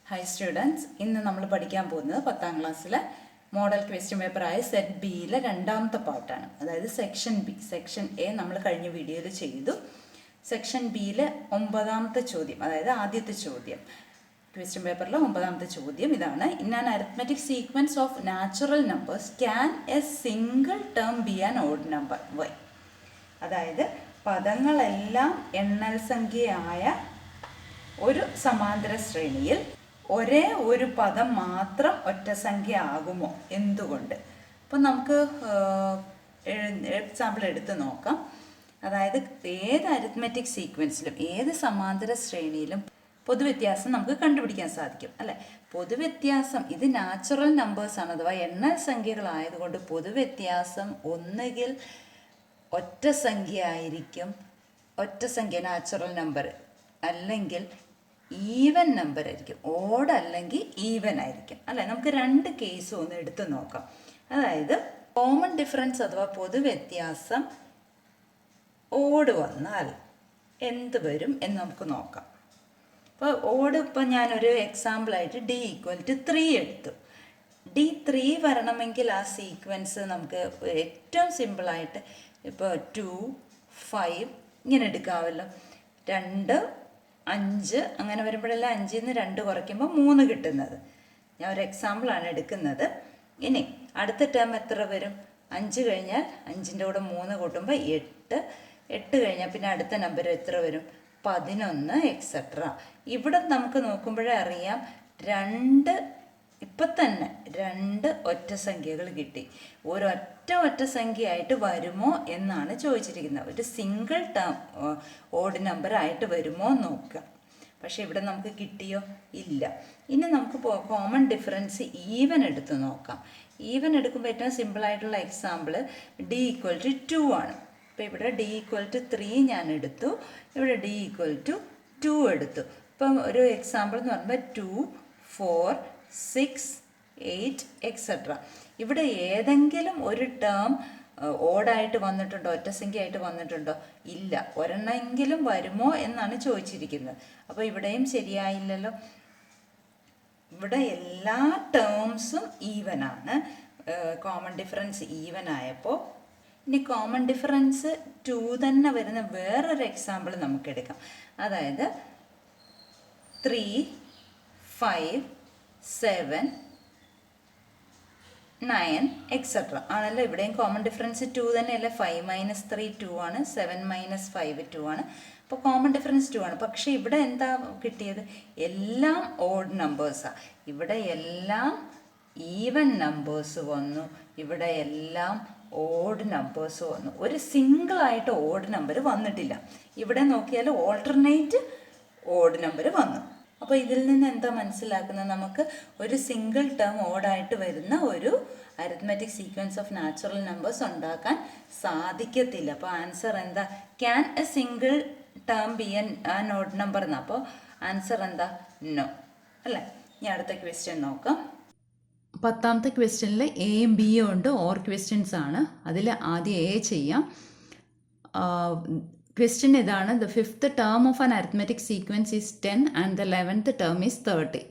High students, ഇന്ന് നമ്മൾ പഠിക്കാൻ പോകുന്നത് 10ാം ക്ലാസ്സിലെ മോഡൽ ക്വസ്റ്റ്യൻ പേപ്പറായ സെറ്റ് ബിയിലെ രണ്ടാമത്തെ പാർട്ടാണ്. അതായത് സെക്ഷൻ ബി. സെക്ഷൻ എ നമ്മൾ കഴിഞ്ഞ വീഡിയോയിൽ ചെയ്തു. സെക്ഷൻ ബിയിലെ 9ാമത്തെ ചോദ്യം, അതായത് ആദ്യത്തെ ചോദ്യം, ക്വസ്റ്റ്യൻ പേപ്പറിലെ 9ാമത്തെ ചോദ്യം ഇതാണ്: in an arithmetic sequence of natural numbers can a single term be an odd number why? അതായത് പദങ്ങളെല്ലാം എണ്ണൽ സംഖ്യയായ ഒരു സമാന്തര ശ്രേണിയിൽ ഒരേ ഒരു പദം മാത്രം ഒറ്റ സംഖ്യ ആകുമോ? എന്തുകൊണ്ട്? അപ്പം നമുക്ക് എക്സാമ്പിൾ എടുത്ത് നോക്കാം. അതായത് ഏത് അരിത്മെറ്റിക് സീക്വൻസിലും ഏത് സമാന്തര ശ്രേണിയിലും പൊതുവ്യത്യാസം നമുക്ക് കണ്ടുപിടിക്കാൻ സാധിക്കും, അല്ലേ? പൊതുവ്യത്യാസം ഇത് നാച്ചുറൽ നമ്പേഴ്സാണ്, അഥവാ എണ്ണൽ സംഖ്യകളായതുകൊണ്ട് പൊതുവ്യത്യാസം ഒന്നുകിൽ ഒറ്റ സംഖ്യ ആയിരിക്കും, ഒറ്റ സംഖ്യ നാച്ചുറൽ നമ്പർ, അല്ലെങ്കിൽ ഈവൻ നമ്പർ ആയിരിക്കും, ഓഡ് അല്ലെങ്കിൽ ഈവൻ ആയിരിക്കും, അല്ലേ? നമുക്ക് രണ്ട് കേസും ഒന്ന് എടുത്തു നോക്കാം. അതായത് കോമൺ ഡിഫറൻസ് അഥവാ പൊതുവ്യത്യാസം ഓഡ് വന്നാൽ എന്ത് വരും എന്ന് നമുക്ക് നോക്കാം. അപ്പോൾ ഓഡ്, ഇപ്പം ഞാനൊരു എക്സാമ്പിളായിട്ട് d = 3 എടുത്തു. d3 വരണമെങ്കിൽ ആ സീക്വൻസ് നമുക്ക് ഏറ്റവും സിമ്പിളായിട്ട് ഇപ്പോൾ 2, 5 ഇങ്ങനെ എടുക്കാമല്ലോ. 2, 5 അങ്ങനെ വരുമ്പോഴെല്ലാം 5ൽ നിന്ന് 2 കുറയ്ക്കുമ്പോൾ 3 കിട്ടുന്നത്. ഞാൻ ഒരു എക്സാമ്പിളാണ് എടുക്കുന്നത്. ഇനി അടുത്ത ടേം എത്ര വരും? 5 കഴിഞ്ഞാൽ 5ൻ്റെ കൂടെ 3 കൂട്ടുമ്പോൾ 8, 8 കഴിഞ്ഞാൽ പിന്നെ അടുത്ത നമ്പർ എത്ര വരും? 11, എക്സെട്ര. ഇവിടെ നമുക്ക് നോക്കുമ്പോഴേ അറിയാം, ഇപ്പം തന്നെ 2 ഒറ്റ സംഖ്യകൾ കിട്ടി. ഒറ്റ സംഖ്യയായിട്ട് വരുമോ എന്നാണ് ചോദിച്ചിരിക്കുന്നത്. ഒരു സിംഗിൾ ടേം ഓഡ് നമ്പർ ആയിട്ട് വരുമോ നോക്കുക. പക്ഷെ ഇവിടെ നമുക്ക് കിട്ടിയോ? ഇല്ല. ഇനി നമുക്ക് കോമൺ ഡിഫറൻസ് ഈവൻ എടുത്ത് നോക്കാം. ഈവൻ എടുക്കുമ്പോൾ ഏറ്റവും സിമ്പിളായിട്ടുള്ള എക്സാമ്പിൾ d = 2 ആണ്. അപ്പോൾ ഇവിടെ d = 3 ഞാൻ എടുത്തു, ഇവിടെ d = 2 എടുത്തു. ഇപ്പം ഒരു എക്സാമ്പിൾ എന്ന് പറയുമ്പോൾ 2, 4, 6, 8, എക്സെട്ര. ഇവിടെ ഏതെങ്കിലും ഒരു ടേം ഓഡായിട്ട് വന്നിട്ടുണ്ടോ? ഒറ്റ സംഖ്യയായിട്ട് വന്നിട്ടുണ്ടോ? ഇല്ല. ഒരെണ്ണമെങ്കിലും വരുമോ എന്നാണ് ചോദിച്ചിരിക്കുന്നത്. അപ്പോൾ ഇവിടെയും ശരിയായില്ലല്ലോ. ഇവിടെ എല്ലാ ടേംസും ഈവനാണ്. കോമൺ ഡിഫറൻസ് ഈവൻ ആയപ്പോൾ ഇനി കോമൺ ഡിഫറൻസ് 2 തന്നെ വരുന്ന വേറൊരു എക്സാമ്പിൾ നമുക്ക് എടുക്കാം. അതായത് 3, 5, 7, 9, എക്സെട്ര ആണല്ലോ. ഇവിടെയും കോമൺ ഡിഫറൻസ് 2 തന്നെയല്ലേ. 5 - 3 2 ആണ്, 7 - 5 2 ആണ്. അപ്പോൾ കോമൺ ഡിഫറൻസ് 2 ആണ്. പക്ഷേ ഇവിടെ എന്താ കിട്ടിയത്? എല്ലാം ഓഡ് നമ്പേഴ്സാണ്. ഇവിടെ എല്ലാം ഈവൻ നമ്പേഴ്സ് വന്നു, ഇവിടെ എല്ലാം ഓഡ് നമ്പേഴ്സ് വന്നു. ഒരു സിംഗിളായിട്ട് ഓഡ് നമ്പർ വന്നിട്ടില്ല. ഇവിടെ നോക്കിയാൽ ഓൾട്ടർനേറ്റ് ഓഡ് നമ്പർ വന്നു. അപ്പോൾ ഇതിൽ നിന്ന് എന്താ മനസ്സിലാക്കുന്നത്? നമുക്ക് ഒരു സിംഗിൾ ടേം ഓഡായിട്ട് വരുന്ന ഒരു arithmetic sequence of natural numbers ഉണ്ടാക്കാൻ സാധിക്കത്തില്ല. അപ്പോൾ ആൻസർ എന്താ? Can a single term be an odd number എന്നാണ്. അപ്പോൾ ആൻസർ എന്താ? നോ, അല്ലേ? ഇനി അടുത്ത ക്വസ്റ്റ്യൻ നോക്കാം. 10ാമത്തെ ക്വസ്റ്റ്യനിൽ എയും ബിയും ഉണ്ട്, ഓർ ക്വസ്റ്റ്യൻസ് ആണ്. അതിൽ ആദ്യം എ ചെയ്യാം. ക്വസ്റ്റ്യൻ ഇതാണ്: the 5th term of an arithmetic sequence is 10 and the 11th term is 30.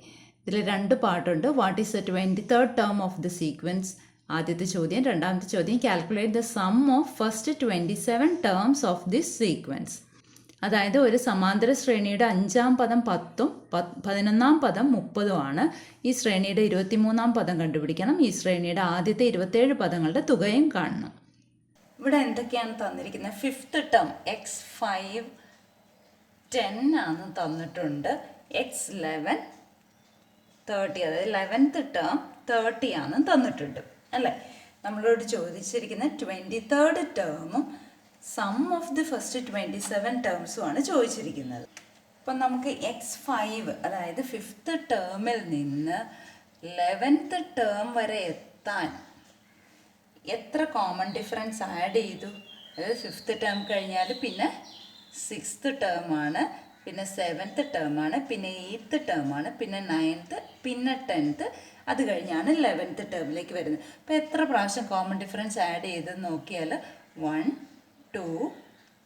ഇതിൽ 2 പാർട്ടുണ്ട്. What is the 23rd term of the sequence? ആദ്യത്തെ ചോദ്യം. രണ്ടാമത്തെ ചോദ്യം: calculate the sum of first 27 terms of this sequence. അതായത് ഒരു സമാന്തര ശ്രേണിയുടെ 5ാം പദം 10ഉം 11ാം പദം 30ഉം ആണ്. ഈ ശ്രേണിയുടെ 23ാം പദം കണ്ടുപിടിക്കണം. ഈ ശ്രേണിയുടെ ആദ്യത്തെ 27 പദങ്ങളുടെ തുകയും കാണണം. ഇവിടെ എന്തൊക്കെയാണ് തന്നിരിക്കുന്നത്? 5th ടേം x5 10 ആണ് തന്നിട്ടുണ്ട്, x11 30, അതായത് 11th ടേം 30 ആണ് തന്നിട്ടുണ്ട്, അല്ലേ? നമ്മളോട് ചോദിച്ചിരിക്കുന്ന 23rd ടേമും സം ഓഫ് ദി ഫസ്റ്റ് 27 ടേംസുമാണ് ചോദിച്ചിരിക്കുന്നത്. അപ്പം നമുക്ക് x5, അതായത് 5th ടേമിൽ നിന്ന് 11th ടേം വരെ എത്താൻ എത്ര കോമൺ ഡിഫറൻസ് ആഡ് ചെയ്തു? അതായത് 5th ടേം കഴിഞ്ഞാൽ പിന്നെ 6th ടേമാണ്, പിന്നെ 7th ടേമാണ്, പിന്നെ 8th ടേമാണ്, പിന്നെ 9th, പിന്നെ 10th, അത് കഴിഞ്ഞാണ് 11th ടേമിലേക്ക് വരുന്നത്. അപ്പോൾ എത്ര പ്രാവശ്യം കോമൺ ഡിഫറൻസ് ആഡ് ചെയ്തെന്ന് നോക്കിയാൽ 1, 2,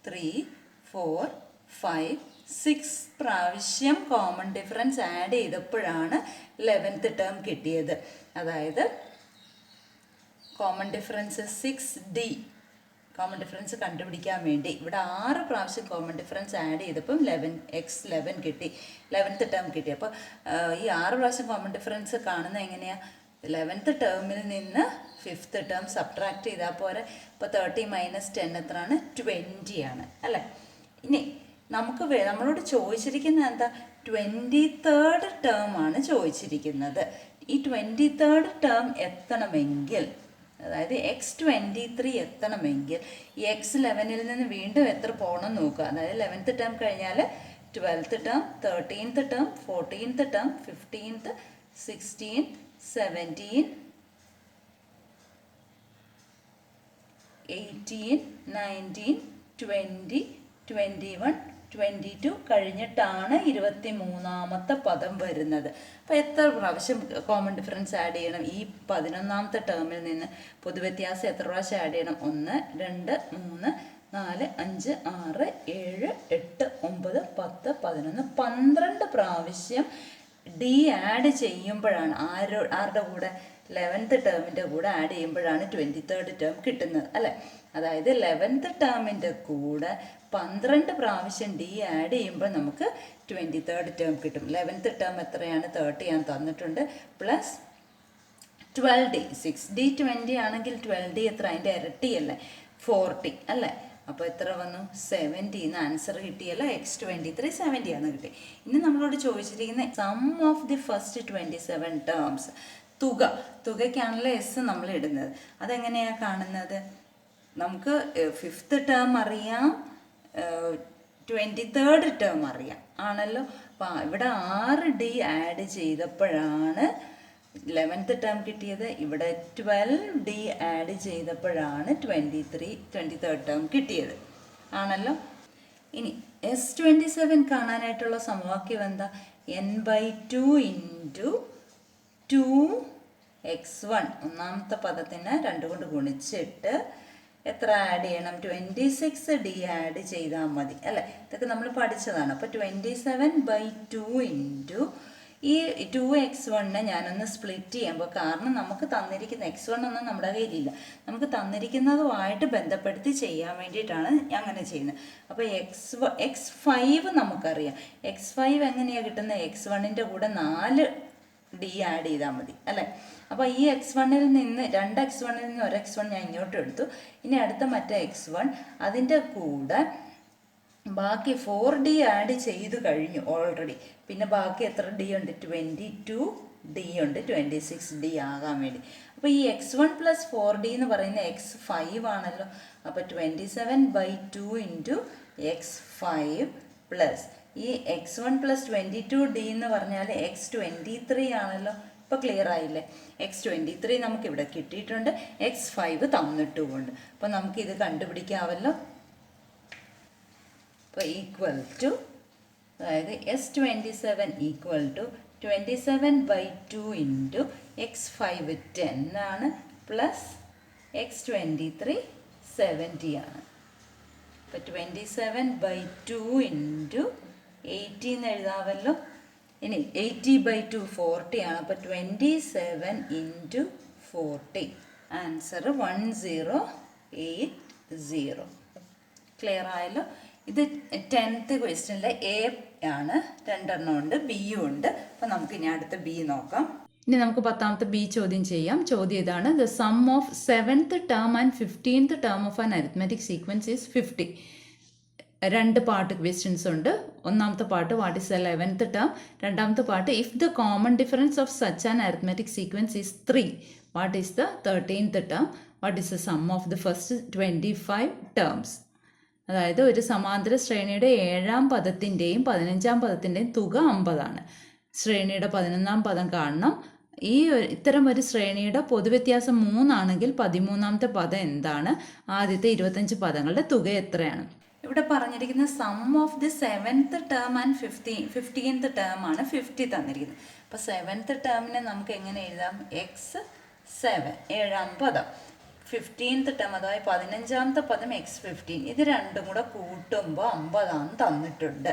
3, 4, 5, 6 പ്രാവശ്യം കോമൺ ഡിഫറൻസ് ആഡ് ചെയ്തപ്പോഴാണ് 11th ടേം കിട്ടിയത്. അതായത് common difference 6D common difference കണ്ടുപിടിക്കാൻ വേണ്ടി ഇവിടെ 6 പ്രാവശ്യം കോമൺ ഡിഫറൻസ് ആഡ് ചെയ്തപ്പം 11 കിട്ടി, 11th ടേം കിട്ടി. അപ്പോൾ ഈ 6 പ്രാവശ്യം കോമൺ ഡിഫറൻസ് കാണുന്നത് എങ്ങനെയാണ്? 11th ടേമിൽ നിന്ന് 5th ടേം സബ്ട്രാക്ട് ചെയ്താൽ പോരെ. ഇപ്പോൾ 30 - 10 എത്രയാണ്? 20 ആണ് അല്ലേ. ഇനി നമുക്ക് നമ്മളോട് ചോദിച്ചിരിക്കുന്നത് എന്താ? 23rd ടേം ആണ് ചോദിച്ചിരിക്കുന്നത്. ഈ 23rd ടേം എത്തണമെങ്കിൽ, അതായത് x23 എത്തണമെങ്കിൽ ഈ x11ൽ നിന്ന് വീണ്ടും എത്ര പോകണം നോക്കുക. അതായത് 11th ടേം കഴിഞ്ഞാൽ 12th term, 13th term, 14th term, 15th, 16th, 17, 18, 19, 20, 21, 22 കഴിഞ്ഞിട്ടാണ് 23ാമത്തെ പദം വരുന്നത്. അപ്പോൾ എത്ര പ്രാവശ്യം കോമൺ ഡിഫറൻസ് ആഡ് ചെയ്യണം? ഈ 11ാമത്തെ ടേമിൽ നിന്ന് പൊതുവ്യത്യാസം എത്ര പ്രാവശ്യം ആഡ് ചെയ്യണം? 1, 2, 3, 4, 5, 6, 7, 8, 9, 10, 11, 12 പ്രാവശ്യം ഡി ആഡ് ചെയ്യുമ്പോഴാണ് ആരുടെ കൂടെ? 11th ടേമിൻ്റെ കൂടെ ആഡ് ചെയ്യുമ്പോഴാണ് 23rd ടേം കിട്ടുന്നത് അല്ലേ. അതായത് 11th ടേമിൻ്റെ കൂടെ 12 പ്രാവശ്യം ഡി ആഡ് ചെയ്യുമ്പോൾ നമുക്ക് 23rd ടേം കിട്ടും. 11th ടേം എത്രയാണ്? 30 ഞാൻ തന്നിട്ടുണ്ട്. പ്ലസ് 12D, 6D 20 ആണെങ്കിൽ 12D എത്ര? അതിൻ്റെ ഇരട്ടിയല്ലേ, 40 അല്ലേ. അപ്പോൾ എത്ര വന്നു? 70 ആൻസർ കിട്ടിയല്ല. x23 70 ആണ് കിട്ടി. ഇനി നമ്മളോട് ചോദിച്ചിരിക്കുന്ന sum of the first 27 terms, തുകയ്ക്കാണല്ലോ എസ് നമ്മൾ ഇടുന്നത്. അതെങ്ങനെയാണ് കാണുന്നത്? നമുക്ക് 5th ടേം അറിയാം, 23rd ടേം അറിയാം ആണല്ലോ. അപ്പോൾ ഇവിടെ 6D ആഡ് ചെയ്തപ്പോഴാണ് 11th ടേം കിട്ടിയത്. ഇവിടെ 12D ആഡ് ചെയ്തപ്പോഴാണ് 23rd ടേം കിട്ടിയത് ആണല്ലോ. ഇനി S27 കാണാനായിട്ടുള്ള സമവാക്യം എന്താ? n/2 × 2x1 ഒന്നാമത്തെ പദത്തിന് 2 കൊണ്ട് ഗുണിച്ചിട്ട് എത്ര ആഡ് ചെയ്യണം? 26D ആഡ് ചെയ്താൽ മതി അല്ലേ. ഇതൊക്കെ നമ്മൾ പഠിച്ചതാണ്. അപ്പോൾ 27/2 × ഈ 2x1 ഞാനൊന്ന് സ്പ്ലിറ്റ് ചെയ്യുമ്പോൾ, കാരണം നമുക്ക് തന്നിരിക്കുന്ന x1 ഒന്നും നമ്മുടെ കയ്യിലില്ല, നമുക്ക് തന്നിരിക്കുന്നതുമായിട്ട് ബന്ധപ്പെടുത്തി ചെയ്യാൻ വേണ്ടിയിട്ടാണ് അങ്ങനെ ചെയ്യുന്നത്. അപ്പോൾ x5 നമുക്കറിയാം. x5 എങ്ങനെയാണ് കിട്ടുന്നത്? x1ൻ്റെ കൂടെ 4D ആഡ് ചെയ്താൽ മതി അല്ലേ. അപ്പോൾ ഈ x1ൽ നിന്ന് 2x1ൽ നിന്ന് 1x1 ഞാൻ ഇങ്ങോട്ട് എടുത്തു. ഇനി അടുത്ത മറ്റേ x1 അതിൻ്റെ കൂടെ ബാക്കി 4D ആഡ് ചെയ്ത് കഴിഞ്ഞു ഓൾറെഡി. പിന്നെ ബാക്കി എത്ര D ഉണ്ട്? 22D ഉണ്ട്, 26D ആകാൻ വേണ്ടി. അപ്പോൾ ഈ x1 + 4D എന്ന് പറയുന്ന x5 ആണല്ലോ. അപ്പോൾ 27/2 × x5 പ്ലസ് ഈ x1 + 22D എന്ന് പറഞ്ഞാൽ x23 ആണല്ലോ. ഇപ്പോൾ ക്ലിയർ ആയില്ലേ? x23 നമുക്കിവിടെ കിട്ടിയിട്ടുണ്ട്, x5 തന്നിട്ടുമുണ്ട്. അപ്പോൾ നമുക്കിത് കണ്ടുപിടിക്കാമല്ലോ. അപ്പോൾ ഈക്വൽ ടു, അതായത് S27 ഈക്വൽ ടു 27/2 × x5 10 ആണ്, പ്ലസ് x23 70 ആണ്. അപ്പോൾ 27/2 × 80 എന്ന് എഴുതാമല്ലോ. ഇനി 80/2 40 ആണ്. അപ്പോൾ 27 × 40 ആൻസർ 1080. ക്ലിയർ ആയല്ലോ. ഇത് 10th ക്വസ്റ്റ്യനിൽ എ ആണ്, 2 ഉണ്ട്, ബിയും ഉണ്ട്. അപ്പോൾ നമുക്ക് ഇനി അടുത്ത ബി നോക്കാം. ഇനി നമുക്ക് 10ാമത്തെ ബി ചോദ്യം ചെയ്യാം. ചോദ്യം ഇതാണ്: the sum of 7th term and 15th term of an arithmetic sequence is 50. 2 part questions ഉണ്ട്. ഒന്നാമത്തെ part what is the 11th term, രണ്ടാമത്തെ part if the common difference of such an arithmetic sequence is 3, what is the 13th term, what is the sum of the first 25 terms. അതായത് ഒരു സമാന്തര ശ്രേണിയുടെ 7ാം പദത്തിൻ്റെയും 15ാം പദത്തിൻ്റെയും തുക 50 ആണ്. ശ്രേണിയുടെ 11ാം പദം കാണണം. ഇത്തരം ഒരു ശ്രേണിയുടെ പൊതുവ്യത്യാസം 3 ആണെങ്കിൽ 13ാമത്തെ പദം എന്താണ്? ആദ്യത്തെ 25 പദങ്ങളുടെ തുക എത്രയാണ്? ഇവിടെ പറഞ്ഞിരിക്കുന്ന sum of the 7th term and 15th term ആണ് 50 തന്നിരിക്കുന്നത്. അപ്പോൾ 7th ടേമിനെ നമുക്ക് എങ്ങനെ എഴുതാം? x7 7ാം പദം, 15th ടേം അതായത് 15ാമത്തെ പദം x15. ഇത് രണ്ടും കൂടെ കൂട്ടുമ്പോൾ 50 തന്നിട്ടുണ്ട്.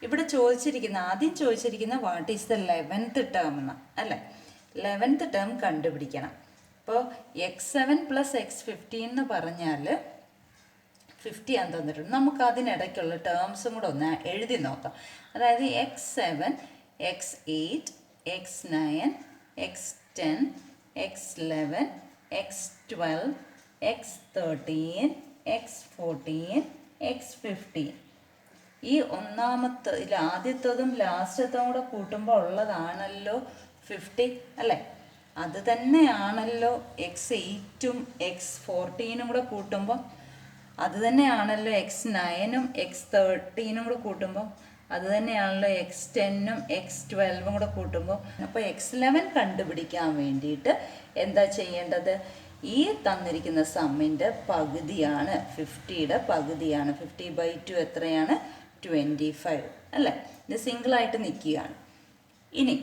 ഇവിടെ ആദ്യം ചോദിച്ചിരിക്കുന്ന what is the 11th term എന്ന് അല്ലേ. 11th ടേം കണ്ടുപിടിക്കണം. അപ്പോൾ x7 + x15 എന്ന് പറഞ്ഞാൽ 50 ആണ് തന്നിട്ടുണ്ട്. നമുക്ക് അതിനിടയ്ക്കുള്ള ടേംസും കൂടെ ഒന്ന് എഴുതി നോക്കാം. അതായത് x7, x8, x9, x10, x11, x12, x13, x14, x15. ഈ ആദ്യത്തതും ലാസ്റ്റത്തതും കൂടെ കൂട്ടുമ്പോൾ ഉള്ളതാണല്ലോ 50 അല്ലേ. അത് തന്നെയാണല്ലോ x8ഉം x14ഉം കൂടെ കൂട്ടുമ്പോൾ, അത് തന്നെയാണല്ലോ x9ഉം x13ഉം കൂടെ കൂട്ടുമ്പോൾ, അത് തന്നെയാണല്ലോ x10ഉം x12ഉം കൂടെ കൂട്ടുമ്പോൾ. അപ്പോൾ x11 കണ്ടുപിടിക്കാൻ വേണ്ടിയിട്ട് എന്താ ചെയ്യേണ്ടത്? ഈ തന്നിരിക്കുന്ന സമ്മിൻ്റെ പകുതിയാണ് 50യുടെ പകുതിയാണ്. 50/2 എത്രയാണ്? 25 അല്ലേ. ഇത് സിംഗിളായിട്ട് നിൽക്കുകയാണ്. ഇനി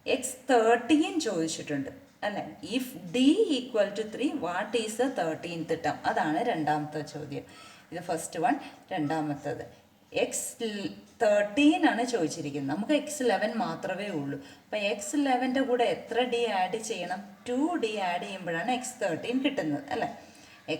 x13 ചോദിച്ചിട്ടുണ്ട് അല്ലേ. If d = 3 what is the 13th term? അതാണ് രണ്ടാമത്തെ ചോദ്യം. ഇത് ഫസ്റ്റ് വൺ. രണ്ടാമത്തത് x13 ആണ് ചോദിച്ചിരിക്കുന്നത്. നമുക്ക് x11 മാത്രമേ ഉള്ളൂ. അപ്പോൾ x11ൻ്റെ കൂടെ എത്ര d ആഡ് ചെയ്യണം? 2d ആഡ് ചെയ്യുമ്പോഴാണ് x13 കിട്ടുന്നത് അല്ലേ.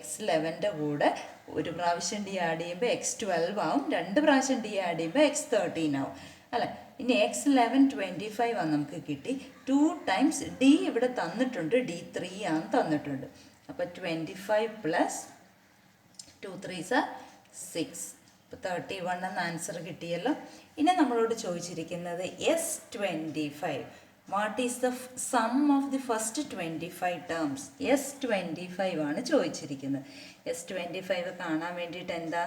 x11ൻ്റെ കൂടെ ഒരു പ്രാവശ്യം d ആഡ് ചെയ്യുമ്പോൾ x12 ആവും, രണ്ട് പ്രാവശ്യം d ആഡ് ചെയ്യുമ്പോൾ x13 ആവും അല്ലേ. ഇനി x11 25 ആണ് നമുക്ക് കിട്ടി. 2 times d ഇവിടെ തന്നിട്ടുണ്ട്, d3 ആണ് തന്നിട്ടുണ്ട്. അപ്പോൾ 25 + 2 3s are 6. അപ്പോൾ 31 എന്ന ആൻസർ കിട്ടിയല്ലോ. ഇനി നമ്മളോട് ചോദിച്ചിരിക്കുന്നത് S25. What is the sum of the first 25 terms? S25 ആണ് ചോദിച്ചിരിക്കുന്നത്. S25 കാണാൻ വേണ്ടിയിട്ട് എന്താ?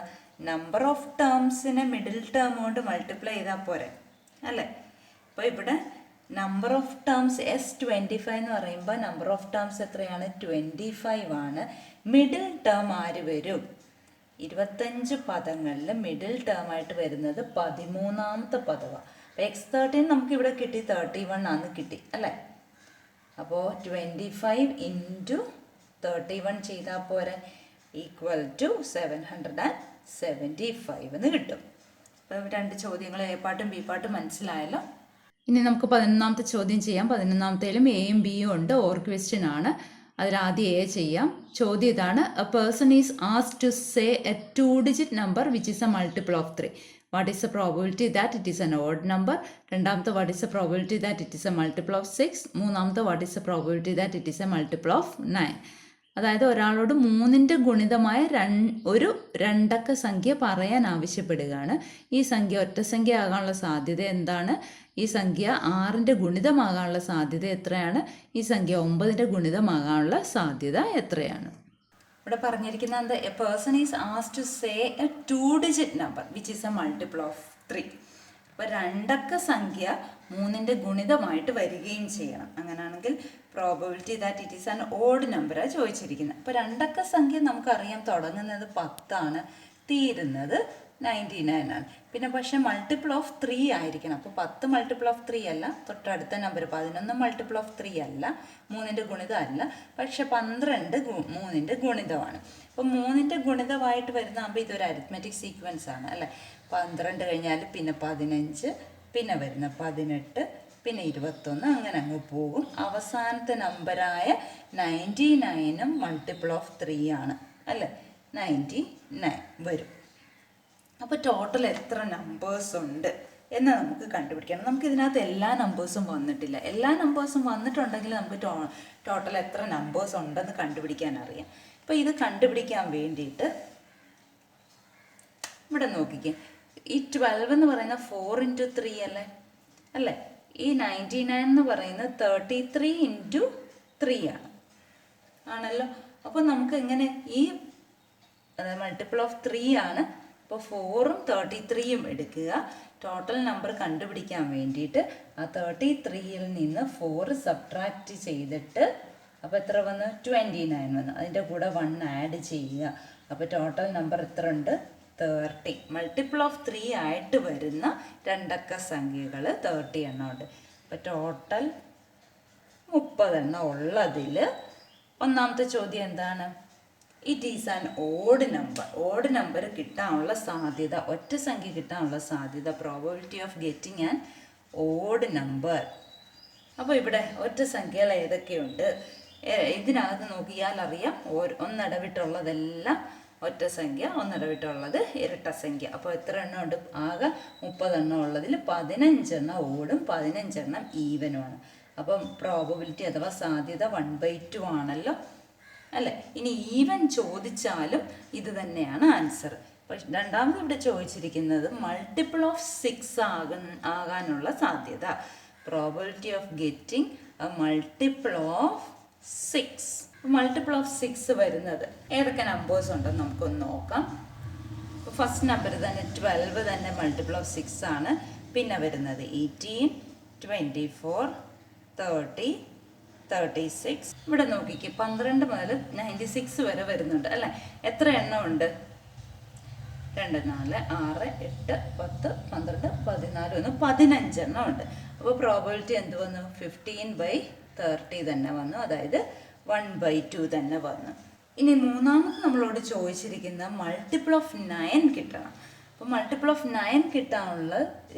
നമ്പർ ഓഫ് ടേംസിനെ മിഡിൽ ടേം കൊണ്ട് മൾട്ടിപ്ലൈ ചെയ്താൽ പോരെ അല്ലേ. അപ്പോൾ ഇവിടെ നമ്പർ ഓഫ് ടേംസ് S25 എന്ന് പറയുമ്പോൾ നമ്പർ ഓഫ് ടേംസ് എത്രയാണ്? 25 ആണ്. മിഡിൽ ടേം ആര് വരും? 25 പദങ്ങളിൽ മിഡിൽ ടേം ആയിട്ട് വരുന്നത് 13ാമത്തെ പദമാണ്. അപ്പോൾ x13 നമുക്കിവിടെ കിട്ടി, 31 ആണ് കിട്ടി അല്ലേ. അപ്പോൾ 25 × 31 ചെയ്താൽ പോരെ, = 775 എന്ന് കിട്ടും. അപ്പോൾ രണ്ട് ചോദ്യങ്ങൾ, എ പാർട്ടും ബി പാർട്ടും മനസ്സിലായല്ലോ. ഇനി നമുക്ക് 11ാമത്തെ ചോദ്യം ചെയ്യാം. 11ാമത്തേലും എയും ബിയും ഉണ്ട്, ഓർ ക്വസ്റ്റ്യൻ ആണ്. അതിലാദ്യം എ ചെയ്യാം. ചോദ്യം ഇതാണ്: a person is asked to say a 2-digit number which is a multiple of 3. What is a probability that it is an odd number? രണ്ടാമത്തെ what is a probability that it is a multiple of 6? മൂന്നാമത്തെ what is a probability that it is a multiple of 9? അതായത് ഒരാളോട് 3ന്റെ ഗുണിതമായ ഒരു രണ്ടക്ക സംഖ്യ പറയാൻ ആവശ്യപ്പെടുകയാണ്. ഈ സംഖ്യ ഒറ്റ സംഖ്യ ആകാനുള്ള സാധ്യത എന്താണ്? ഈ സംഖ്യ 6ന്റെ ഗുണിതമാകാനുള്ള സാധ്യത എത്രയാണ്? ഈ സംഖ്യ 9ന്റെ ഗുണിതമാകാനുള്ള സാധ്യത എത്രയാണ്? ഇവിടെ പറഞ്ഞിരിക്കുന്നത് a person is asked to say a 2-digit number which is a multiple of 3. അപ്പോൾ രണ്ടക്ക സംഖ്യ 3ന്റെ ഗുണിതമായിട്ട് വരികയും ചെയ്യണം. അങ്ങനെയാണെങ്കിൽ probability that it is an odd നമ്പറാണ് ചോദിച്ചിരിക്കുന്നത്. അപ്പോൾ രണ്ടക്ക സംഖ്യ നമുക്കറിയാം, തുടങ്ങുന്നത് 10 ആണ്, തീരുന്നത് 99 ആണ്. പിന്നെ പക്ഷേ മൾട്ടിപ്പിൾ ഓഫ് 3 ആയിരിക്കണം. അപ്പോൾ 10 മൾട്ടിപ്പിൾ ഓഫ് 3 അല്ല, തൊട്ടടുത്ത നമ്പർ 11 മൾട്ടിപ്പിൾ ഓഫ് 3 അല്ല, 3ന്റെ ഗുണിതം അല്ല, പക്ഷെ 12 3ന്റെ ഗുണിതമാണ്. അപ്പോൾ 3ന്റെ ഗുണിതമായിട്ട് വരുന്നതാകുമ്പോൾ ഇതൊരു അരിത്മെറ്റിക് സീക്വൻസ് ആണ് അല്ലേ. 12 കഴിഞ്ഞാൽ പിന്നെ 15, പിന്നെ വരുന്ന 18, പിന്നെ 21, അങ്ങനെ അങ്ങ് പോകും. അവസാനത്തെ നമ്പറായ 99ഉം മൾട്ടിപ്പിൾ ഓഫ് 3 ആണ് അല്ലേ. 99 വരും. അപ്പോൾ ടോട്ടൽ എത്ര നമ്പേഴ്സ് ഉണ്ട് എന്ന് നമുക്ക് കണ്ടുപിടിക്കണം. നമുക്ക് ഇതിനകത്ത് എല്ലാ നമ്പേഴ്സും വന്നിട്ടില്ല. എല്ലാ നമ്പേഴ്സും വന്നിട്ടുണ്ടെങ്കിൽ നമുക്ക് ടോട്ടൽ എത്ര നമ്പേഴ്സ് ഉണ്ടെന്ന് കണ്ടുപിടിക്കാൻ അറിയാം. അപ്പോൾ ഇത് കണ്ടുപിടിക്കാൻ വേണ്ടിയിട്ട് ഇവിടെ നോക്കിക്കേ. ഈ 12 എന്ന് പറയുന്ന 4 × 3 അല്ലേ അല്ലേ. ഈ 99 എന്ന് പറയുന്നത് 33 × 3 ആണല്ലോ. അപ്പോൾ നമുക്ക് എങ്ങനെ ഈ മൾട്ടിപ്പിൾ ഓഫ് 3 ആണ്. അപ്പോൾ 4ഉം 33യും എടുക്കുക. ടോട്ടൽ നമ്പർ കണ്ടുപിടിക്കാൻ വേണ്ടിയിട്ട് ആ 33യിൽ നിന്ന് 4 സബ്ട്രാക്റ്റ് ചെയ്തിട്ട് അപ്പോൾ എത്ര വന്നു? 29 വന്നു. അതിൻ്റെ കൂടെ 1 ആഡ് ചെയ്യുക. അപ്പോൾ ടോട്ടൽ നമ്പർ എത്ര ഉണ്ട്? 30. മൾട്ടിപ്പിൾ ഓഫ് 3 ആയിട്ട് വരുന്ന രണ്ടക്ക സംഖ്യകൾ 30 എണ്ണം ഉണ്ട്. അപ്പോൾ ടോട്ടൽ 30 എണ്ണം ഉള്ളതിൽ ഒന്നാമത്തെ ചോദ്യം എന്താണ്? It is an odd number. Odd number കിട്ടാനുള്ള സാധ്യത, ഒറ്റ സംഖ്യ കിട്ടാനുള്ള സാധ്യത, probability of getting an odd number. അപ്പോൾ ഇവിടെ ഒറ്റ സംഖ്യകൾ ഏതൊക്കെയുണ്ട്? ഇതിനകത്ത് നോക്കിയാൽ അറിയാം, ഒന്നിടവിട്ടുള്ളതെല്ലാം ഒറ്റ സംഖ്യ, ഒന്നിടവിട്ടുള്ളത് ഇരട്ട സംഖ്യ. അപ്പോൾ എത്ര എണ്ണം ഉണ്ട്? ആകെ 30 എണ്ണം ഉള്ളതിൽ 15 എണ്ണം ഓടും, 15 എണ്ണം ഈവനുമാണ്. അപ്പം പ്രോബബിലിറ്റി അഥവാ സാധ്യത 1/2 ആണല്ലോ അല്ലേ? ഇനി ഈവൻ ചോദിച്ചാലും ഇത് തന്നെയാണ് ആൻസർ. പക്ഷെ രണ്ടാമത് ഇവിടെ ചോദിച്ചിരിക്കുന്നത് മൾട്ടിപ്പിൾ ഓഫ് 6 ആകാനുള്ള സാധ്യത. Probability of getting A multiple of 6. Multiple of 6 വരുന്നത് ഏതൊക്കെ നമ്പേഴ്സ് ഉണ്ടെന്ന് നമുക്കൊന്ന് നോക്കാം. ഫസ്റ്റ് നമ്പർ തന്നെ 12 തന്നെ മൾട്ടിപ്പിൾ ഓഫ് 6 ആണ്. പിന്നെ വരുന്നത് 18, 24, 30, 36. ഇവിടെ നോക്കിക്ക് 12 മുതൽ 96 വരെ വരുന്നുണ്ട് അല്ലേ? എത്ര എണ്ണം ഉണ്ട്? 2, 4, 6, 8, 10, 12, 14, 15 എണ്ണം ഉണ്ട്. അപ്പോൾ പ്രോബബിലിറ്റി എന്ത് വന്നു? 15/30 തന്നെ വന്നു, അതായത് 1/2 തന്നെ വന്നു. ഇനി മൂന്നാമത് നമ്മളോട് ചോദിച്ചിരിക്കുന്ന മൾട്ടിപ്പിൾ ഓഫ് 9 കിട്ടണം. അപ്പോൾ മൾട്ടിപ്പിൾ ഓഫ് 9 കിട്ടാനുള്ള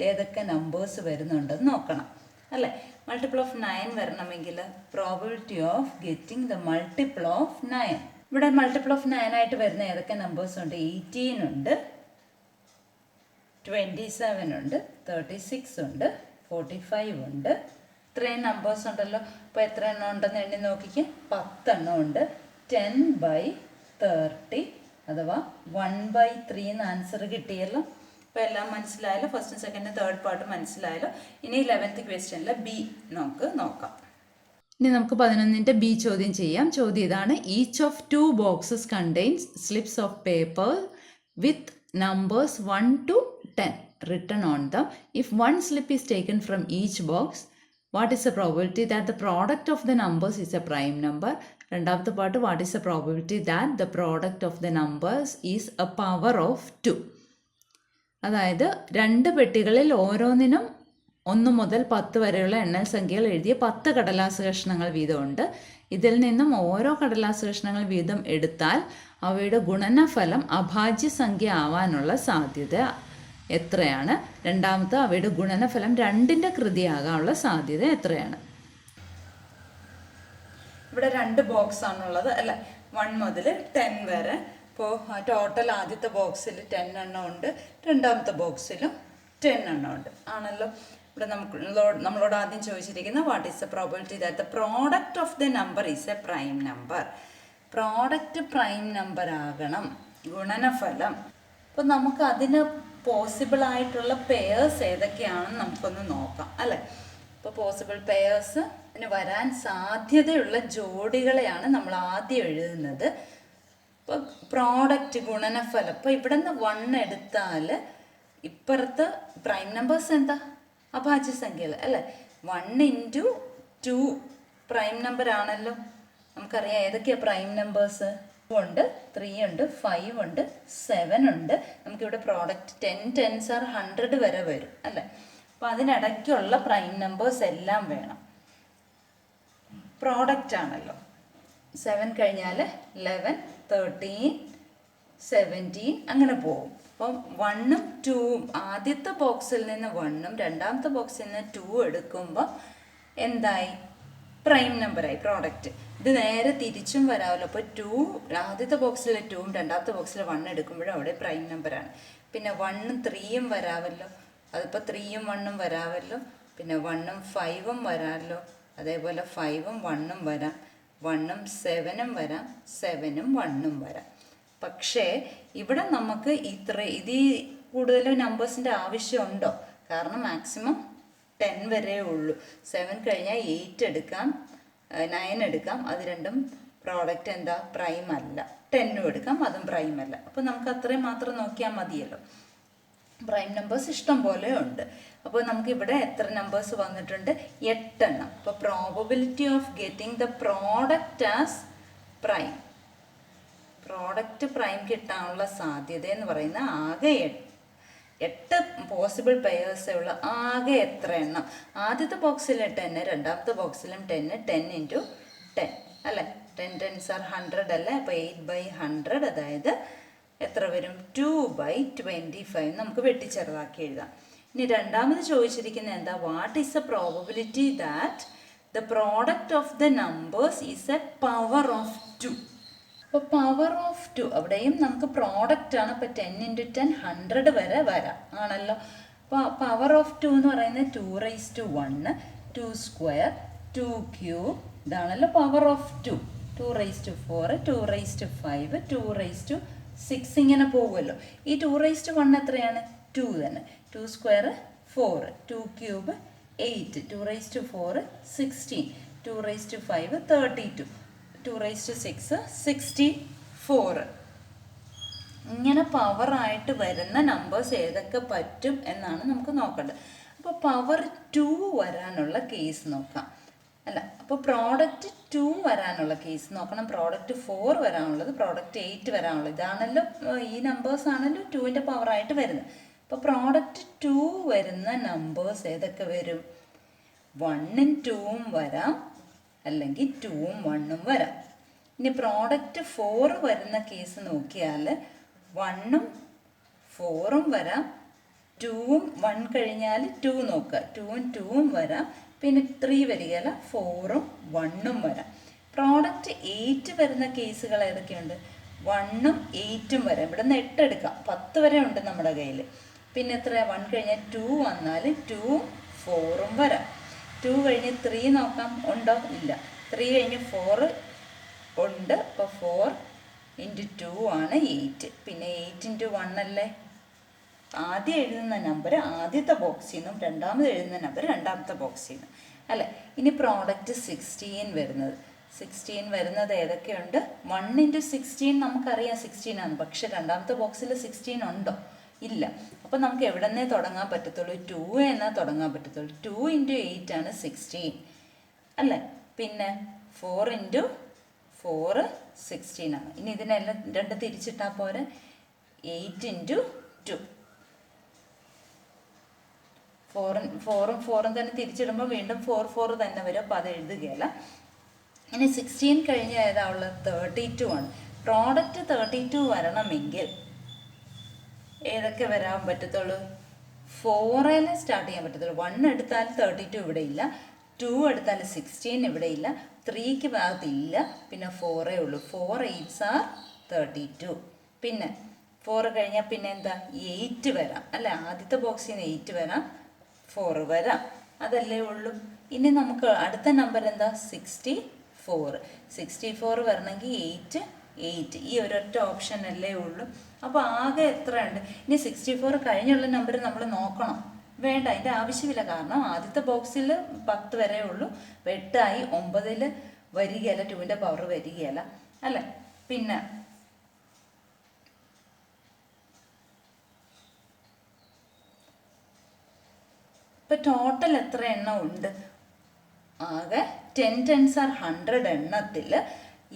ഏതൊക്കെ നമ്പേഴ്സ് വരുന്നുണ്ടെന്ന് നോക്കണം അല്ലേ? മൾട്ടിപ്പിൾ ഓഫ് 9 വരണമെങ്കിൽ probability of getting the multiple of 9. ഇവിടെ മൾട്ടിപ്പിൾ ഓഫ് 9 ആയിട്ട് വരുന്ന ഏതൊക്കെ നമ്പേഴ്സ് ഉണ്ട്? 18 ഉണ്ട്, 27 ഉണ്ട്, 36 ഉണ്ട്, 45 ഉണ്ട്. ഇത്രയും നമ്പേഴ്സ് ഉണ്ടല്ലോ. അപ്പോൾ എത്ര എണ്ണം ഉണ്ടെന്ന് എണ്ണി നോക്കിക്ക്. 10 എണ്ണം ഉണ്ട്. 10/30 അഥവാ 1/3 എന്ന് ആൻസർ കിട്ടിയല്ലോ. അപ്പോൾ എല്ലാം മനസ്സിലായല്ലോ. ഫസ്റ്റ്, സെക്കൻഡ്, തേർഡ് പാർട്ട് മനസ്സിലായല്ലോ. ഇനി 11th ക്വസ്റ്റ്യനിലെ ബി നമുക്ക് നോക്കാം. ഇനി നമുക്ക് 11ന്റെ ബി ചോദ്യം ചെയ്യാം. ചോദ്യം ഇതാണ്: each of 2 boxes contains slips of paper with numbers 1 to 10 written on them. If one slip is taken from each box, what is the probability that the product of the numbers is a prime number? രണ്ടാമത്തെ പാട്ട്, what is the probability that the product of the numbers is a power of 2? അതായത് 2 പെട്ടികളിൽ ഓരോന്നിനും 1 മുതൽ 10 വരെയുള്ള എണ്ണൽ സംഖ്യകൾ എഴുതിയ 10 കടലാസ് കഷ്ണങ്ങൾ വീതമുണ്ട്. ഇതിൽ നിന്നും ഓരോ കടലാസ് കഷ്ണങ്ങൾ വീതം എടുത്താൽ അവയുടെ ഗുണനഫലം അഭാജ്യ സംഖ്യ ആവാനുള്ള സാധ്യത എത്രയാണ്? രണ്ടാമത്തെ, അവയുടെ ഗുണനഫലം 2ന്റെ കൃതിയാകാനുള്ള സാധ്യത എത്രയാണ്? ഇവിടെ 2 ബോക്സ് ആണുള്ളത് അല്ലേ? 1 മുതൽ 10 വരെ. ഇപ്പോൾ ടോട്ടൽ ആദ്യത്തെ ബോക്സിൽ 10 എണ്ണം ഉണ്ട്, രണ്ടാമത്തെ ബോക്സിലും 10 എണ്ണം ഉണ്ട് ആണല്ലോ. ഇവിടെ നമ്മളോട് ആദ്യം ചോദിച്ചിരിക്കുന്ന what is the probability that the product of the number is a prime number. Product prime number ആകണം, ഗുണനഫലം. അപ്പോൾ നമുക്ക് അതിന് പോസിബിൾ ആയിട്ടുള്ള പെയേഴ്സ് ഏതൊക്കെയാണെന്ന് നമുക്കൊന്ന് നോക്കാം അല്ലേ? ഇപ്പോൾ പോസിബിൾ പെയേഴ്സ് വരാൻ സാധ്യതയുള്ള ജോഡികളെയാണ് നമ്മൾ ആദ്യം എഴുതുന്നത്. ഇപ്പോൾ പ്രോഡക്റ്റ് ഗുണനഫലം, ഇപ്പോൾ ഇവിടെ നിന്ന് 1 എടുത്താൽ ഇപ്പുറത്ത് പ്രൈം നമ്പേഴ്സ് എന്താ? അഭാജ്യ സംഖ്യകൾ അല്ലേ? 1 × 2 പ്രൈം നമ്പർ ആണല്ലോ. നമുക്കറിയാം ഏതൊക്കെയാണ് പ്രൈം നമ്പേഴ്സ്. 2 ഉണ്ട്, 3 ഉണ്ട്, 5 ഉണ്ട്, 7 ഉണ്ട്. നമുക്കിവിടെ പ്രോഡക്റ്റ് 10 10s are 100 വരെ വരും അല്ലേ? അപ്പോൾ അതിനിടയ്ക്കുള്ള പ്രൈം നമ്പേഴ്സ് എല്ലാം വേണം. പ്രോഡക്റ്റ് ആണല്ലോ. 7 കഴിഞ്ഞാൽ 11, 13, 17 അങ്ങനെ പോകും. അപ്പം 1ഉം 2ഉം ആദ്യത്തെ ബോക്സിൽ നിന്ന് 1ഉം രണ്ടാമത്തെ ബോക്സിൽ നിന്ന് 2 എടുക്കുമ്പോൾ എന്തായി? പ്രൈം നമ്പറായി പ്രോഡക്റ്റ്. ഇത് നേരെ തിരിച്ചും വരാമല്ലോ. അപ്പോൾ 2 ആദ്യത്തെ ബോക്സിൽ 2ഉം രണ്ടാമത്തെ ബോക്സിൽ 1 എടുക്കുമ്പോഴും അവിടെ പ്രൈം നമ്പറാണ്. പിന്നെ 1ഉം 3ഉം വരാമല്ലോ. അതിപ്പോൾ 3ഉം 1ഉം വരാമല്ലോ. പിന്നെ 1ഉം 5ഉം വരാമല്ലോ. അതേപോലെ 5ഉം 1ഉം വരാം, 1ഉം 7ഉം വരാം, 7ഉം 1ഉം വരാം. പക്ഷേ ഇവിടെ നമുക്ക് ഇതിൽ കൂടുതൽ നമ്പേഴ്സിൻ്റെ ആവശ്യമുണ്ടോ? കാരണം മാക്സിമം 10 വരെ ഉള്ളൂ. 7 കഴിഞ്ഞാൽ 8 എടുക്കാം, 9 എടുക്കാം. അത് രണ്ടും പ്രോഡക്റ്റ് എന്താ? പ്രൈം അല്ല. 10ഉം എടുക്കാം, അതും പ്രൈം അല്ല. അപ്പോൾ നമുക്ക് അത്രയും മാത്രം നോക്കിയാൽ മതിയല്ലോ. പ്രൈം നമ്പേഴ്സ് ഇഷ്ടം പോലെ ഉണ്ട്. അപ്പോൾ നമുക്കിവിടെ എത്ര നമ്പേഴ്സ് വന്നിട്ടുണ്ട്? 8 എണ്ണം. അപ്പോൾ probability of getting the product as prime, product prime കിട്ടാനുള്ള സാധ്യത എന്ന് പറയുന്ന ആകെ 8 പോസിബിൾ പെയേഴ്സേ ഉള്ളൂ. ആകെ എത്ര എണ്ണം? ആദ്യത്തെ ബോക്സിൽ 10, രണ്ടാമത്തെ ബോക്സിലും 10, 10 × 10 അല്ലേ? 10 tens are 100 അല്ലേ, അപ്പോൾ 8/100 അതായത് എത്ര വരും? 2/25 നമുക്ക് വെട്ടിച്ചെറുതാക്കി എഴുതാം. ഇനി രണ്ടാമത് ചോദിച്ചിരിക്കുന്നത് എന്താ? What is the probability that the product of the numbers is A power of 2. അപ്പോൾ പവർ ഓഫ് 2 അവിടെയും നമുക്ക് പ്രോഡക്റ്റ് ആണ്. അപ്പോൾ 10 × 10 100 വരെ വരാം ആണല്ലോ. അപ്പോൾ പവർ ഓഫ് 2 എന്ന് പറയുന്നത് 2⁻1, 2 സ്ക്വയർ, 2 ക്യൂബ്, ഇതാണല്ലോ പവർ ഓഫ് 2. 2⁻4, 2⁻5, 2⁻6 ഇങ്ങനെ പോകുമല്ലോ. ഈ 2⁻1 എത്രയാണ്? 2 തന്നെ. 2 സ്ക്വയർ 4, 2 ക്യൂബ് 8, 2⁻4 16, 2⁻5 32, 2⁻6 64. ഇങ്ങനെ പവറായിട്ട് വരുന്ന നമ്പേഴ്സ് ഏതൊക്കെ പറ്റും എന്നാണ് നമുക്ക് നോക്കേണ്ടത്. അപ്പോൾ പവർ 2 വരാനുള്ള കേസ് നോക്കാം. അല്ല, അപ്പോൾ പ്രോഡക്റ്റ് 2 വരാനുള്ള കേസ് നോക്കണം. പ്രോഡക്റ്റ് 4 വരാനുള്ളത്, പ്രോഡക്റ്റ് 8 വരാനുള്ളത്, ഇതാണല്ലോ ഈ നമ്പേഴ്സ് ആണല്ലോ 2ൻ്റെ പവറായിട്ട് വരുന്നത്. അപ്പോൾ പ്രോഡക്റ്റ് 2 വരുന്ന നമ്പേഴ്സ് ഏതൊക്കെ വരും? 1ഉം 2ഉം വരാം, അല്ലെങ്കിൽ 2ഉം 1ഉം വരാം. ഇനി പ്രോഡക്റ്റ് 4 വരുന്ന കേസ് നോക്കിയാൽ 1ഉം 4ഉം വരാം, 2ഉം 1 കഴിഞ്ഞാൽ 2 നോക്കുക, 2ഉം 2ഉം വരാം, പിന്നെ 3 വരികയില്ല, 4ഉം 1ഉം വരാം. പ്രോഡക്റ്റ് 8 വരുന്ന കേസുകൾ ഏതൊക്കെയുണ്ട്? 1ഉം 8ഉം വരാം. ഇവിടെ നിന്ന് 8 എടുക്കാം, 10 വരെ ഉണ്ട് നമ്മുടെ കയ്യിൽ. പിന്നെ എത്ര? 1 കഴിഞ്ഞാൽ 2 വന്നാൽ 2ഉം 4ഉം വരാം. 2 കഴിഞ്ഞ് 3 നോക്കാം, ഉണ്ടോ? ഇല്ല. 3 കഴിഞ്ഞ് 4 ഉണ്ട്, അപ്പോൾ 4 × 2 ആണ് 8. പിന്നെ 8 × 1 അല്ലേ? ആദ്യം എഴുതുന്ന നമ്പർ ആദ്യത്തെ ബോക്സിൽ നിന്നും, രണ്ടാമത് എഴുതുന്ന നമ്പർ രണ്ടാമത്തെ ബോക്സിൽ നിന്നും അല്ലേ. ഇനി പ്രോഡക്റ്റ് 16 വരുന്നത്, 16 വരുന്നത് ഏതൊക്കെയുണ്ട്? 1 × 16 നമുക്കറിയാം 16 ആണ്, പക്ഷെ രണ്ടാമത്തെ ബോക്സിൽ 16 ഉണ്ടോ? ഇല്ല. അപ്പോൾ നമുക്ക് എവിടെ നിന്നേ തുടങ്ങാൻ പറ്റത്തുള്ളൂ? 2 എന്നാൽ തുടങ്ങാൻ പറ്റത്തുള്ളൂ. 2 × 8 ആണ് 16 അല്ലേ. പിന്നെ 4 × 4 16 ആണ്. ഇനി ഇതിനെല്ലാം 2 തിരിച്ചിട്ടാൽ പോരെ. 8 × 2, 4ഉം 4ഉം തന്നെ തിരിച്ചിടുമ്പോൾ വീണ്ടും 4 തന്നെ വരും, അപ്പോൾ അത് എഴുതുകയില്ല. ഇനി 16 കഴിഞ്ഞ് ഏതാ ഉള്ളത്? 32 ആണ്. പ്രോഡക്റ്റ് 32 വരണമെങ്കിൽ ഏതൊക്കെ വരാൻ പറ്റത്തുള്ളൂ? 4ൽ സ്റ്റാർട്ട് ചെയ്യാൻ പറ്റത്തുള്ളൂ. 1 എടുത്താൽ 32 ഇവിടെ ഇല്ല, 2 എടുത്താൽ 16 ഇവിടെ ഇല്ല, 3ക്ക് ഭാഗത്തില്ല, പിന്നെ 4 ഉള്ളൂ. 4 8s are 32. പിന്നെ 4 കഴിഞ്ഞാൽ പിന്നെ എന്താ? 8 വരാം അല്ലേ. ആദ്യത്തെ ബോക്സിൽ നിന്ന് 8 വരാം, 4 വരാം, അതല്ലേ ഉള്ളൂ. ഇനി നമുക്ക് അടുത്ത നമ്പർ എന്താ? 64. 64 വരണമെങ്കിൽ 8 ഈ ഒരൊറ്റ ഓപ്ഷൻ അല്ലേ ഉള്ളൂ. അപ്പോൾ ആകെ എത്ര ഉണ്ട്? ഇനി 64 കഴിഞ്ഞുള്ള നമ്പർ നമ്മൾ നോക്കണം? വേണ്ട, അതിൻ്റെ ആവശ്യമില്ല. കാരണം ആദ്യത്തെ ബോക്സിൽ 10 വരെ ഉള്ളൂ, 8ആയി, 9ൽ വരികയല്ല, 2ൻ്റെ പവർ വരികയല്ല അല്ലേ. പിന്നെ ഇപ്പം ടോട്ടൽ എത്ര എണ്ണം ഉണ്ട്? ആകെ 10 tens are 100 എണ്ണത്തിൽ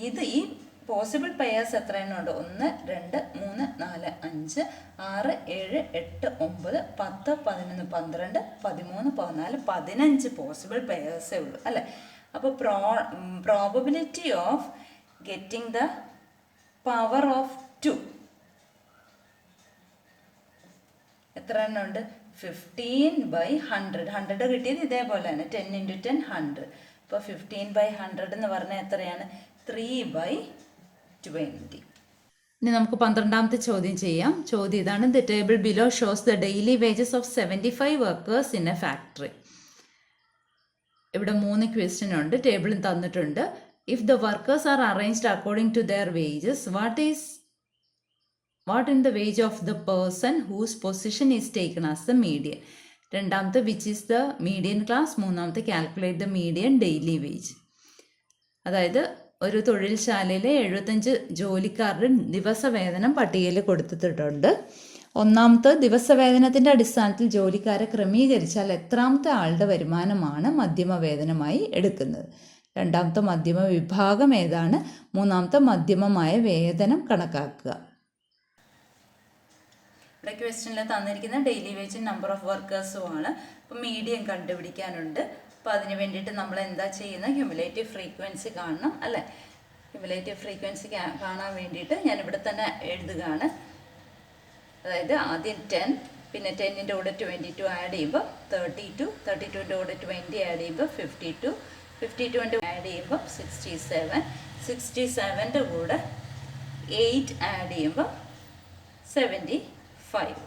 ഇത് ഈ പോസിബിൾ പെയേഴ്സ് എത്ര എണ്ണം ഉണ്ട്? 1 2 3 4 5 6 7 8 9 10 11 12 13 14 15 പോസിബിൾ പെയേഴ്സേ ഉള്ളൂ അല്ലേ. അപ്പോൾ probability of getting the power of 2 എത്ര എണ്ണം ഉണ്ട്? 15/100. 100 കിട്ടിയത് ഇതേപോലെ തന്നെ 10 × 10 100. അപ്പോൾ 15/100 എന്ന് പറഞ്ഞാൽ എത്രയാണ്? 3/20. ഇനി നമുക്ക് 12ാമത്തെ ചോദ്യം ചെയ്യാം. ചോദ്യം ഇതാണ്: the table below shows the daily wages of 75 workers in a factory. ഇവിടെ 3 ക്വസ്റ്റ്യൻ ഉണ്ട്, ടേബിളിൽ തന്നിട്ടുണ്ട്. If the workers are arranged according to their wages, what in the wage of the person whose position is taken as the median. രണ്ടാമത്തെ which is the median class. മൂന്നാമത്തെ calculate the median daily wage. അതായത് ഒരു തൊഴിൽശാലയിലെ 75 ജോലിക്കാരുടെ ദിവസവേതനം പട്ടികയിൽ കൊടുത്തിട്ടുണ്ട്. ഒന്നാമത്തെ ദിവസവേതനത്തിൻ്റെ അടിസ്ഥാനത്തിൽ ജോലിക്കാരെ ക്രമീകരിച്ചാൽ എത്രാമത്തെ ആളുടെ വരുമാനമാണ് മധ്യമ വേതനമായി എടുക്കുന്നത്? രണ്ടാമത്തെ മധ്യമ വിഭാഗം ഏതാണ്? മൂന്നാമത്തെ മധ്യമമായ വേതനം കണക്കാക്കുക. ഇവിടെ ക്വസ്റ്റ്യനിൽ തന്നിരിക്കുന്ന ഡെയിലി വേജും നമ്പർ ഓഫ് വർക്കേഴ്സും ആണ്. അപ്പോൾ മീഡിയം കണ്ടുപിടിക്കാനുണ്ട്. അപ്പോൾ അതിന് വേണ്ടിയിട്ട് നമ്മൾ എന്താ ചെയ്യുന്നത്? ക്യുമുലേറ്റീവ് ഫ്രീക്വൻസി കാണണം അല്ലേ. ക്യുമുലേറ്റീവ് ഫ്രീക്വൻസി കാണാൻ വേണ്ടിയിട്ട് ഞാൻ ഇവിടെ തന്നെ എഴുതുകയാണ്. അതായത് ആദ്യം 10, പിന്നെ 10ൻ്റെ കൂടെ 22 ആഡ് ചെയ്യുമ്പോൾ 32, 32ൻ്റെ കൂടെ 20 ആഡ് ചെയ്യുമ്പോൾ 52, 52ൻ്റെ ആഡ് ചെയ്യുമ്പോൾ 67, 67ൻ്റെ കൂടെ 8 ആഡ് ചെയ്യുമ്പോൾ 75.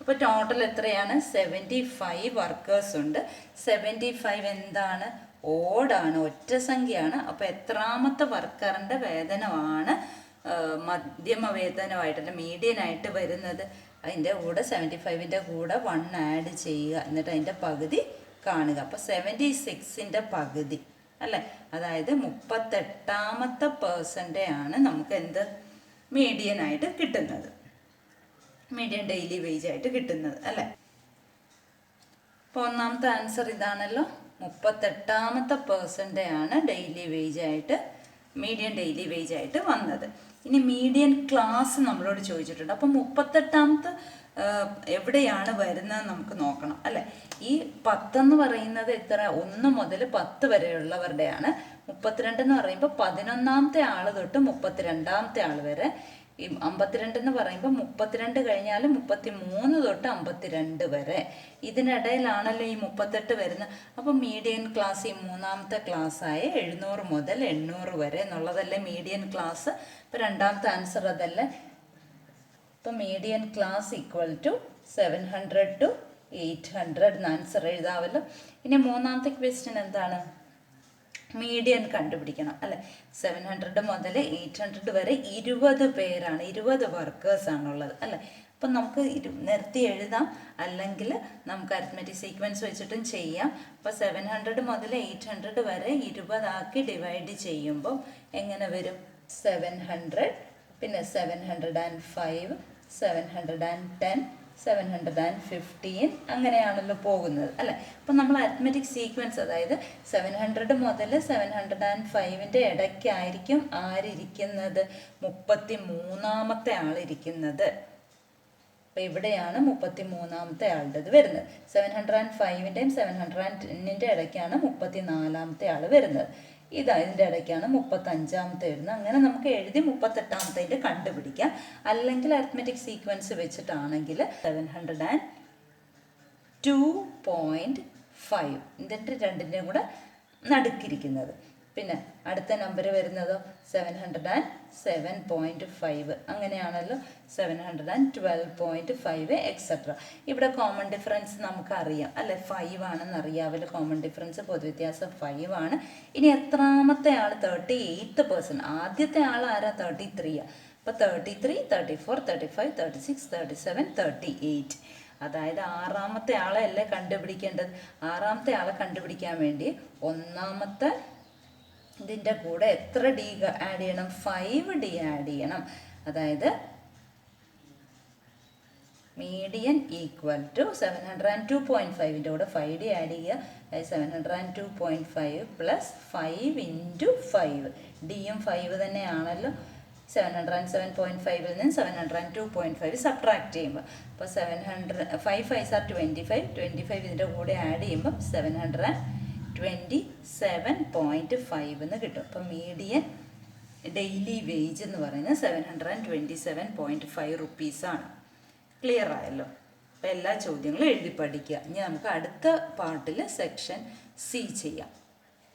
അപ്പോൾ ടോട്ടൽ എത്രയാണ്? 75 വർക്കേഴ്സ് ഉണ്ട്. 75 എന്താണ്? ഓടാണ്, ഒറ്റ സംഖ്യയാണ്. അപ്പോൾ എത്രാമത്തെ വർക്കറിൻ്റെ വേതനമാണ് മധ്യമ വേതനമായിട്ട് മീഡിയനായിട്ട് വരുന്നത്? അതിൻ്റെ കൂടെ 75ൻ്റെ കൂടെ 1 ആഡ് ചെയ്യുക, എന്നിട്ട് അതിൻ്റെ പകുതി കാണുക. അപ്പോൾ 76ൻ്റെ പകുതി അല്ലേ, അതായത് 38ാമത്തെ പേഴ്സൻ്റെ ആണ് നമുക്ക് എന്ത് മീഡിയനായിട്ട് കിട്ടുന്നത്, മീഡിയൻ ഡെയിലി വേജ് ആയിട്ട് കിട്ടുന്നത് അല്ലേ. അപ്പോൾ ഒന്നാമത്തെ ആൻസർ ഇതാണല്ലോ, 38ാമത്തെ പേഴ്സൻ്റെ ആണ് ഡെയിലി വേജ് ആയിട്ട്, മീഡിയൻ ഡെയിലി വേജ് ആയിട്ട് വന്നത്. ഇനി മീഡിയൻ ക്ലാസ് നമ്മളോട് ചോദിച്ചിട്ടുണ്ട്. അപ്പം 38ാമത്തെ എവിടെയാണ് വരുന്നത് നമുക്ക് നോക്കണം അല്ലേ. ഈ 10 എന്ന് പറയുന്നത് എത്ര? 1 മുതൽ 10 വരെയുള്ളവരുടെയാണ്. 32 എന്ന് പറയുമ്പോൾ 11ാമത്തെ ആൾ തൊട്ട് 32ാമത്തെ ആൾ വരെ. ഈ 52 എന്ന് പറയുമ്പോൾ 32 കഴിഞ്ഞാൽ 33 തൊട്ട് 52 വരെ. ഇതിനിടയിലാണല്ലോ ഈ 38 വരുന്നത്. അപ്പം മീഡിയൻ ക്ലാസ് ഈ 3ാമത്തെ ക്ലാസ്സായ 700 മുതൽ 800 വരെ എന്നുള്ളതല്ലേ മീഡിയൻ ക്ലാസ്. ഇപ്പം രണ്ടാമത്തെ ആൻസർ അതല്ലേ. ഇപ്പം median class equal to 700 to 800 എന്ന് ആൻസർ എഴുതാമല്ലോ. ഇനി മൂന്നാമത്തെ ക്വസ്റ്റ്യൻ എന്താണ്? മീഡിയൻ കണ്ടുപിടിക്കണം അല്ലേ. 700 മുതൽ 800 വരെ 20 പേരാണ്, 20 വർക്കേഴ്സാണുള്ളത് അല്ലേ. അപ്പം നമുക്ക് നിർത്തി എഴുതാം, അല്ലെങ്കിൽ നമുക്ക് അരിത്മെറ്റിക് സീക്വൻസ് വെച്ചിട്ടും ചെയ്യാം. അപ്പോൾ 700 മുതൽ 800 വരെ 20 ആക്കി ഡിവൈഡ് ചെയ്യുമ്പോൾ എങ്ങനെ വരും? 700, പിന്നെ 705, 710, 715 അങ്ങനെയാണല്ലോ പോകുന്നത് അല്ലേ. അപ്പം നമ്മൾ അരിത്മെറ്റിക് സീക്വൻസ്, അതായത് 700 മുതൽ 705ൻ്റെ ഇടയ്ക്കായിരിക്കും ആരിയ്ക്കുന്നത്? 33ാമത്തെ ആളിരിക്കുന്നത്. അപ്പോൾ ഇവിടെയാണ് 33ാമത്തെ ആളുടേത് വരുന്നത്. 705ൻ്റെയും 710ൻ്റെ ഇടയ്ക്കാണ് 34ാമത്തെ ആൾ വരുന്നത്. ഇതിൻ്റെ ഇടയ്ക്കാണ് 35ാമത്തെ വരുന്നത്. അങ്ങനെ നമുക്ക് എഴുതി 38ാമത്തെ കണ്ടുപിടിക്കാം. അല്ലെങ്കിൽ അരിത്മെറ്റിക് സീക്വൻസ് വെച്ചിട്ടാണെങ്കിൽ 702.5 ഇതിൻ്റെ രണ്ടിൻ്റെയും കൂടെ നടുക്കിരിക്കുന്നത്. പിന്നെ അടുത്ത നമ്പർ വരുന്നതോ 707.5 അങ്ങനെയാണല്ലോ, 712.5 എക്സെട്ര. ഇവിടെ കോമൺ ഡിഫറൻസ് നമുക്കറിയാം അല്ലെ, 5 ആണെന്ന് അറിയാമല്ലോ. കോമൺ ഡിഫറൻസ് പൊതുവ്യത്യാസം 5 ആണ്. ഇനി എത്രാമത്തെ ആൾ? 38th person. ആദ്യത്തെ ആൾ ആരാ? 33. അപ്പോൾ 33, 34, 35, 36, 37, 38. അതായത് 6ാമത്തെ ആളെ അല്ലേ കണ്ടുപിടിക്കേണ്ടത്. 6ാമത്തെ ആളെ കണ്ടുപിടിക്കാൻ വേണ്ടി ഒന്നാമത്തെ ഇതിൻ്റെ കൂടെ എത്ര ഡി ആഡ് ചെയ്യണം? 5D ആഡ് ചെയ്യണം. അതായത് മീഡിയൻ ഈക്വൽ ടു 702.5ൻ്റെ കൂടെ 5D ആഡ് ചെയ്യുക. അതായത് 702.5 പ്ലസ് 5 × 5. ഡിയും 5 തന്നെയാണല്ലോ. 707.5ൽ നിന്ന് 702.5 സബ്ട്രാക്ട് ചെയ്യുമ്പോൾ അപ്പോൾ 5 5s are 25, 25 ഇതിൻ്റെ കൂടെ ആഡ് ചെയ്യുമ്പോൾ 727.5 എന്ന് കിട്ടും. അപ്പം മീഡിയൻ ഡെയിലി വേജ് എന്ന് പറയുന്നത് 727.5 റുപ്പീസാണ്. ക്ലിയർ ആയല്ലോ. അപ്പോൾ എല്ലാ ചോദ്യങ്ങളും എഴുതി പഠിക്കുക. ഇനി നമുക്ക് അടുത്ത പാർട്ടിൽ സെക്ഷൻ C ചെയ്യാം.